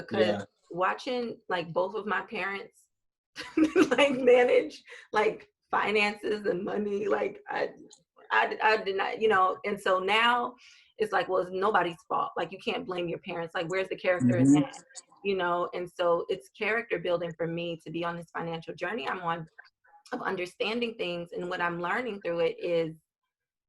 because Yeah. watching like both of my parents like manage like finances and money, like I did not, and so now it's like, well, it's nobody's fault. Like, you can't blame your parents. Like, where's the character in Mm-hmm. that? And so it's character building for me to be on this financial journey I'm on, of understanding things. And what I'm learning through it is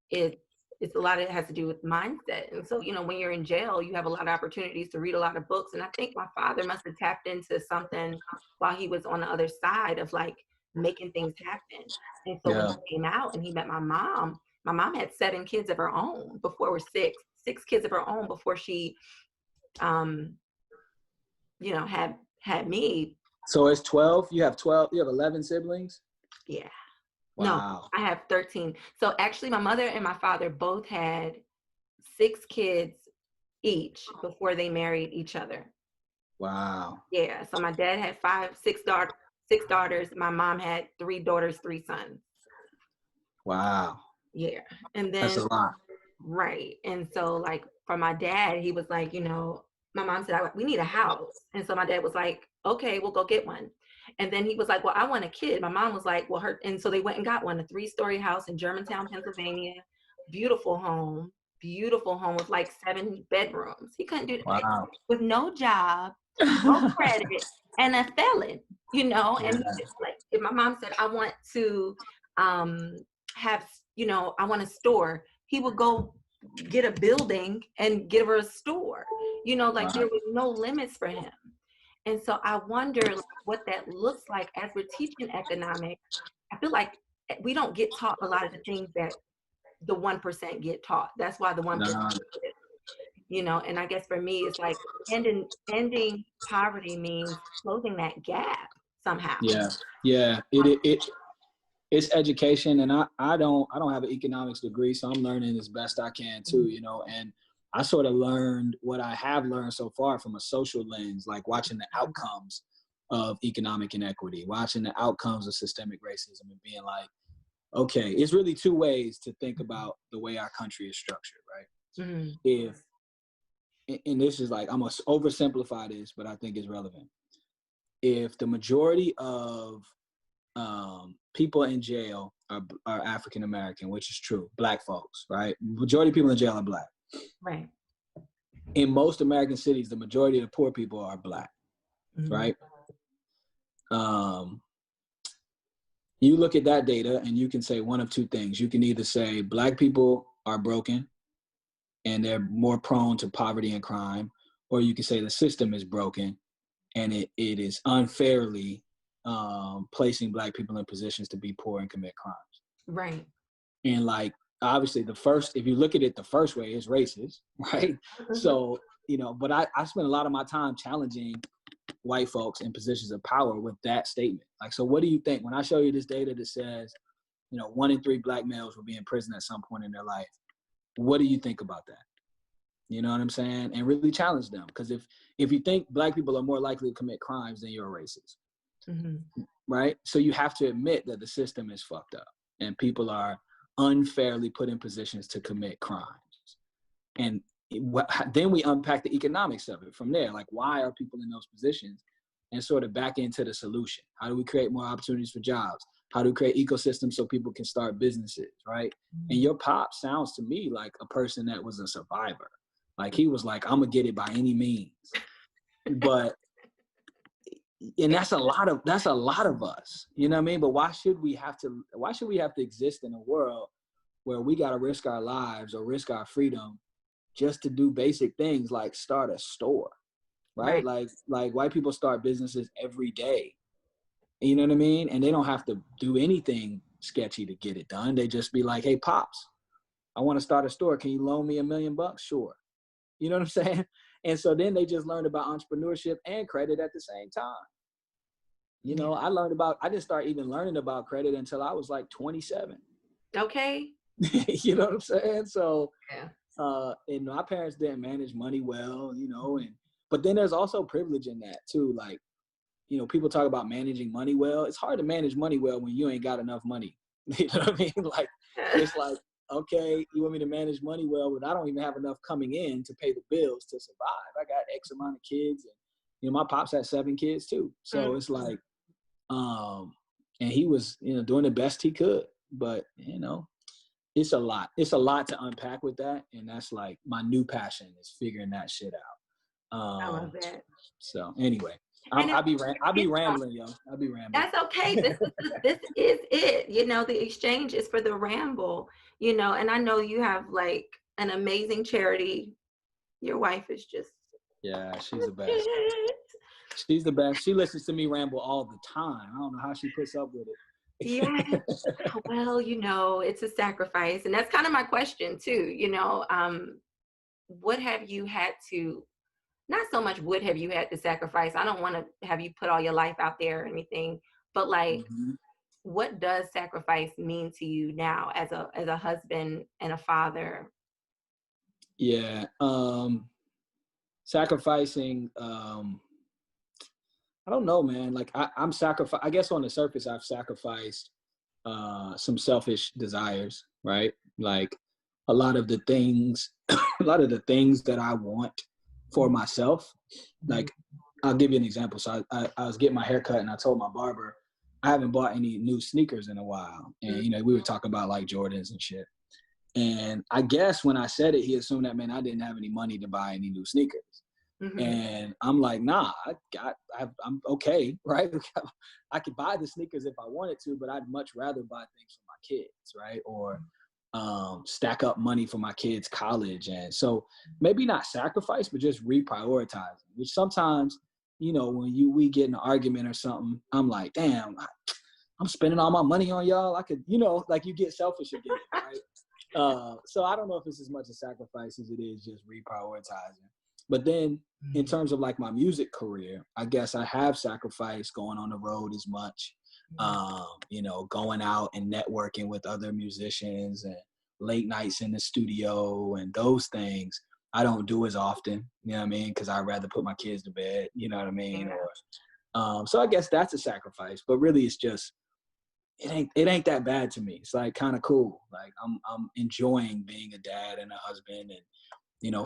it's a lot, it has to do with mindset. And so, when you're in jail, you have a lot of opportunities to read a lot of books. And I think my father must have tapped into something while he was on the other side of like making things happen. And so when Yeah. he came out and he met my mom had 7 kids of her own before, or six kids of her own before she, um, had me. So it's 12. You have 12. You have 11 siblings. Yeah. No, Wow. I have 13. So actually, my mother and my father both had 6 kids each before they married each other. Wow. Yeah. So my dad had 6 daughters. My mom had 3 daughters, 3 sons. Wow. Yeah. And That's then, a lot. right. And so, like, for my dad, he was like, my mom said, we need a house. And so my dad was like, okay, we'll go get one. And then he was like, well, I want a kid. My mom was like, well, and so they went and got one, a 3-story house in Germantown, Pennsylvania. Beautiful home with like 7 bedrooms. He couldn't do that Wow. with no job, no credit, and a felon, Yeah. and he just, like, if my mom said, I want to have, I want a store, he would go get a building and give her a store, like Wow. there was no limits for him. And so I wonder, like, what that looks like as we're teaching economics. I feel like we don't get taught a lot of the things that the 1% get taught. That's why the 1% Nah. exists. And I guess for me, it's like ending poverty means closing that gap somehow. Yeah. Yeah. It's education, and I don't have an economics degree, so I'm learning as best I can too, and I sort of learned what I have learned so far from a social lens, like watching the outcomes of economic inequity, watching the outcomes of systemic racism, and being like, okay, it's really 2 ways to think about the way our country is structured, right? Mm-hmm. And this is like, I'm going to oversimplify this, but I think it's relevant. If the majority of people in jail are African American, which is true, Black folks, right? Majority of people in jail are Black. Right. In most American cities, the majority of the poor people are Black, Mm-hmm. right? You look at that data and you can say one of 2 things. You can either say Black people are broken and they're more prone to poverty and crime, or you can say the system is broken and it is unfairly placing Black people in positions to be poor and commit crimes. Right. And like, obviously if you look at it the first way, it's racist, right? Mm-hmm. So, but I spend a lot of my time challenging white folks in positions of power with that statement. Like, so what do you think when I show you this data that says, 1 in 3 Black males will be in prison at some point in their life? What do you think about that? You know what I'm saying? And really challenge them. Because if you think Black people are more likely to commit crimes, then you're a racist. Mm-hmm. Right? So you have to admit that the system is fucked up and people are unfairly put in positions to commit crimes. And then we unpack the economics of it from there. Like, why are people in those positions? And sort of back into the solution. How do we create more opportunities for jobs? How do we create ecosystems so people can start businesses, right? Mm-hmm. And your pop sounds to me like a person that was a survivor. Like, he was like, I'm gonna get it by any means. But, and that's a lot of us, you know what I mean? But why should we have to exist in a world where we gotta risk our lives or risk our freedom just to do basic things like start a store, right? Like white people start businesses every day, you know what I mean? And they don't have to do anything sketchy to get it done. They just be like, hey, Pops, I want to start a store. Can you loan me $1 million? Sure. You know what I'm saying? And so then they just learned about entrepreneurship and credit at the same time. You know, I didn't start even learning about credit until I was like 27. Okay. You know what I'm saying? So, yeah. And my parents didn't manage money well, but then there's also privilege in that too. Like, people talk about managing money well. It's hard to manage money well when you ain't got enough money. You know what I mean? Like, it's like, okay, you want me to manage money well, but I don't even have enough coming in to pay the bills to survive. I got X amount of kids my pops had 7 kids too. So it's like, and he was, doing the best he could, but it's a lot. It's a lot to unpack with that. And that's like my new passion is figuring that shit out. I love that. So anyway, And I'll be rambling, yo. I'll be rambling. that's okay. This is it. The exchange is for the ramble, and I know you have like an amazing charity. Your wife is just, yeah, she's the best. She's the best. She listens to me ramble all the time. I don't know how she puts up with it. Yeah. Well, it's a sacrifice. And that's kind of my question too. What have you had to, not so much what have you had to sacrifice? I don't want to have you put all your life out there or anything, but like, what does sacrifice mean to you now as a husband and a father? Yeah. Sacrificing, I don't know, man. Like I'm sacrifice. I guess on the surface, I've sacrificed some selfish desires, right? Like a lot of the things, that I want for myself. Like I'll give you an example. So I was getting my hair cut, and I told my barber I haven't bought any new sneakers in a while, and we were talking about like Jordans and shit. And I guess when I said it, he assumed that I didn't have any money to buy any new sneakers. And I'm like, nah, I'm okay, right? I could buy the sneakers if I wanted to, but I'd much rather buy things for my kids, right? Or stack up money for my kids' college. And so maybe not sacrifice, but just reprioritize, which sometimes, when we get in an argument or something, I'm like, damn, I'm spending all my money on y'all. I could, like you get selfish again, right? So I don't know if it's as much a sacrifice as it is just reprioritizing. But then in terms of like my music career, I guess I have sacrificed going on the road as much, going out and networking with other musicians and late nights in the studio and those things I don't do as often, you know what I mean? Because I'd rather put my kids to bed, you know what I mean? Or so I guess that's a sacrifice, but really it's just, it ain't that bad to me. It's like kind of cool. Like I'm enjoying being a dad and a husband, and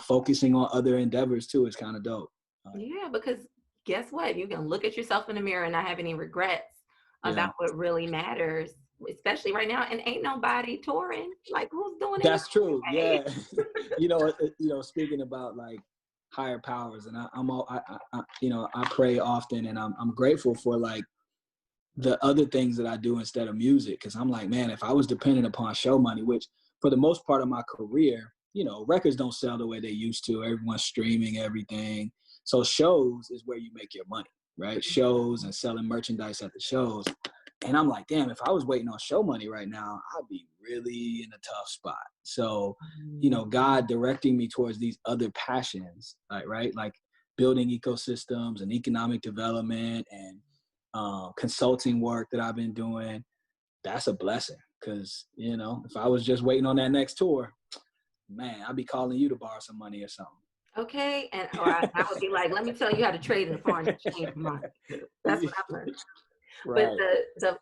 focusing on other endeavors too is kind of dope. Yeah, because guess what? You can look at yourself in the mirror and not have any regrets about what really matters, especially right now. And ain't nobody touring. Like, who's doing it? That's true. Yeah. Speaking about like higher powers, and I pray often, and I'm grateful for like the other things that I do instead of music. Cause I'm like, man, if I was dependent upon show money, which for the most part of my career, records don't sell the way they used to. Everyone's streaming everything. So shows is where you make your money, right? Shows and selling merchandise at the shows. And I'm like, damn, if I was waiting on show money right now, I'd be really in a tough spot. So, God directing me towards these other passions, right? Like building ecosystems and economic development and consulting work that I've been doing, that's a blessing. Cause, if I was just waiting on that next tour, man, I'd be calling you to borrow some money or something. Okay, or I would be like, let me tell you how to trade in the foreign exchange market. That's what I've learned. Right. But I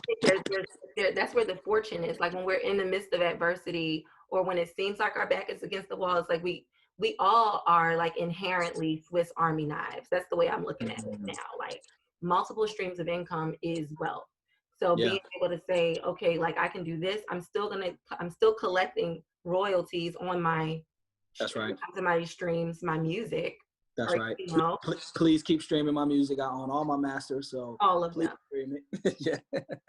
think that's where the fortune is. Like when we're in the midst of adversity, or when it seems like our back is against the wall, it's like we all are like inherently Swiss Army knives. That's the way I'm looking at it now. Like multiple streams of income is wealth. So being able to say, okay, like I can do this. I'm still collecting royalties on my, that's right, my streams, my music. That's right. Please keep streaming my music. I own all my masters, so all of them. Stream it. Yeah.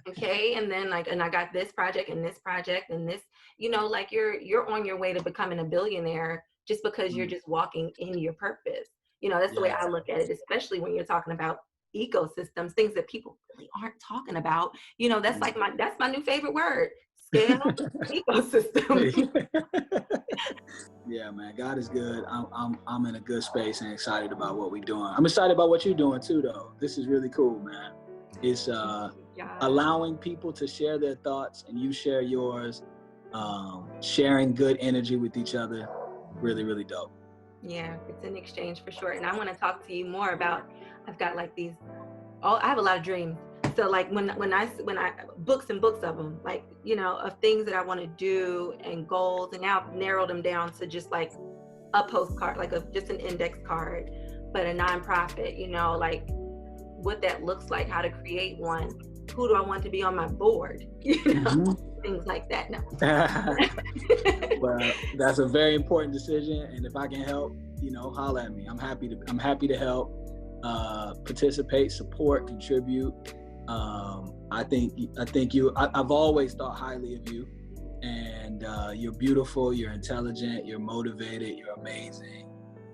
Okay, and then and I got this project and this project and this. Like you're on your way to becoming a billionaire just because you're just walking in your purpose. That's the way I look at it, especially when you're talking about ecosystems, things that people really aren't talking about. That's like that's my new favorite word. Scale ecosystem. Yeah, man, God is good. I'm in a good space and excited about what we're doing. I'm excited about what you're doing too, though. This is really cool, man. It's allowing people to share their thoughts and you share yours, sharing good energy with each other. Really, really dope. Yeah, it's an exchange for sure. And I want to talk to you more about, I've got like I have a lot of dreams. So like when I books and books of them, like, of things that I want to do and goals, and now I've narrowed them down to just like a postcard, like just an index card, but a nonprofit, you know, like what that looks like, how to create one, who do I want to be on my board, you know, things like that. No. Well, that's a very important decision, and if I can help, you know, holler at me. I'm happy to help, participate, support, contribute. I've always thought highly of you, and you're beautiful, you're intelligent, you're motivated, you're amazing.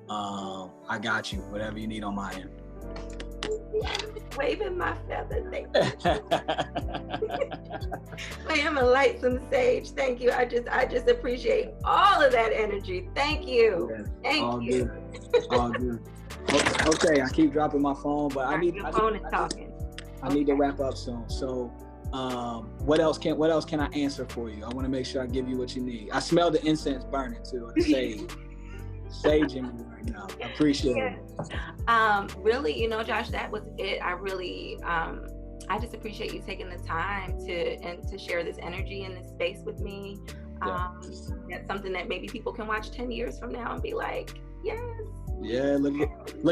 I got you, whatever you need on my end. Waving my feather, thank you. I am a lightsome sage. Thank you. I just appreciate all of that energy. Thank you. Yeah, thank you. Good. All good. Okay, I keep dropping my phone, but I need to wrap up soon. So, what else can I answer for you? I want to make sure I give you what you need. I smell the incense burning too, the sage in me right now. I appreciate it. Really, you know, Josh, that was it. I really, I just appreciate you taking the time to share this energy in this space with me. That's something that maybe people can watch 10 years from now and be like, yes. Yeah, look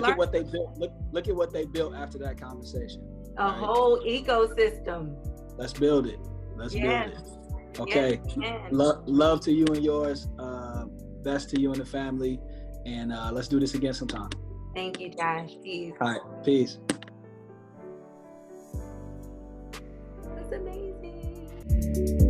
at what they built. Look at what they built after that conversation. A whole ecosystem. Let's build it. Build it. Okay. Yes, love to you and yours. Best to you and the family. And let's do this again sometime. Thank you, Josh. Peace. All right. Peace. That's amazing.